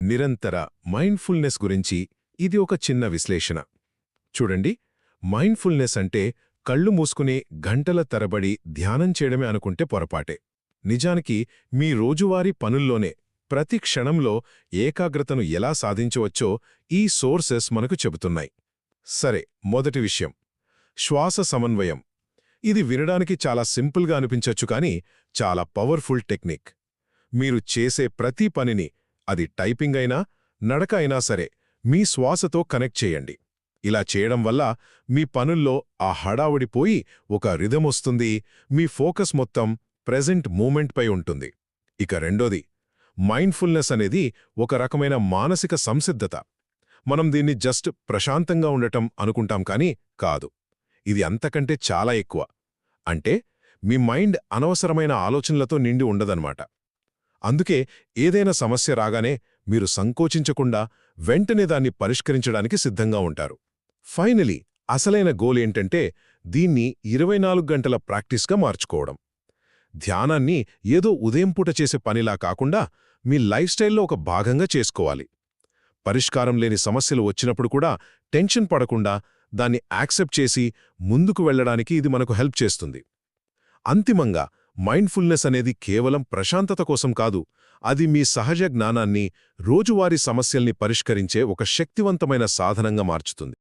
నిరంతర మైండ్ఫుల్నెస్ గురించి ఇది ఒక చిన్న విశ్లేషణ. చూడండి, మైండ్ఫుల్నెస్ అంటే కళ్ళు మూసుకుని గంటల తరబడి ధ్యానం చేయడమే అనుకుంటే పొరపాటే. నిజానికి మీ రోజువారీ పనుల్లోనే ప్రతి క్షణంలో ఏకాగ్రతను ఎలా సాధించవచ్చో ఈ సోర్సెస్ మనకు చెబుతున్నాయి. సరే, మొదటి విషయం శ్వాస సమన్వయం. ఇది వినడానికి చాలా సింపుల్గా అనిపించొచ్చు, కానీ చాలా పవర్ఫుల్ టెక్నిక్. మీరు చేసే ప్రతి పనిని, అది టైపింగ్ అయినా నడక అయినా సరే, మీ శ్వాసతో కనెక్ట్ చేయండి. ఇలా చేయడం వల్ల మీ పనుల్లో ఆ హడావుడిపోయి ఒక రిథమొస్తుంది, మీ ఫోకస్ మొత్తం ప్రెజెంట్ మూమెంట్పై ఉంటుంది. ఇక రెండోది, మైండ్ఫుల్నెస్ అనేది ఒక రకమైన మానసిక సంసిద్ధత. మనం దీన్ని జస్ట్ ప్రశాంతంగా ఉండటం అనుకుంటాం, కానీ కాదు. ఇది అంతకంటే చాలా ఎక్కువ. అంటే మీ మైండ్ అనవసరమైన ఆలోచనలతో నిండి ఉండదన్నమాట. అందుకే ఏదైనా సమస్య రాగానే మీరు సంకోచించకుండా వెంటనే దాన్ని పరిష్కరించడానికి సిద్ధంగా ఉంటారు. ఫైనలీ, అసలైన గోల్ ఏంటంటే దీన్ని 24 గంటల ప్రాక్టీస్గా మార్చుకోవడం. ధ్యానాన్ని ఏదో ఉదయం పూట చేసే పనిలా కాకుండా మీ లైఫ్ స్టైల్లో ఒక భాగంగా చేసుకోవాలి. పరిష్కారం లేని సమస్యలు వచ్చినప్పుడు కూడా టెన్షన్ పడకుండా దాన్ని యాక్సెప్ట్ చేసి ముందుకు వెళ్లడానికి ఇది మనకు హెల్ప్ చేస్తుంది. అంతిమంగా, మైండ్ఫుల్నెస్ అనేది కేవలం ప్రశాంతత కోసం కాదు, అది మీ సహజ జ్ఞానాన్ని, రోజువారీ సమస్యల్ని పరిష్కరించే ఒక శక్తివంతమైన సాధనంగా మార్చుతుంది.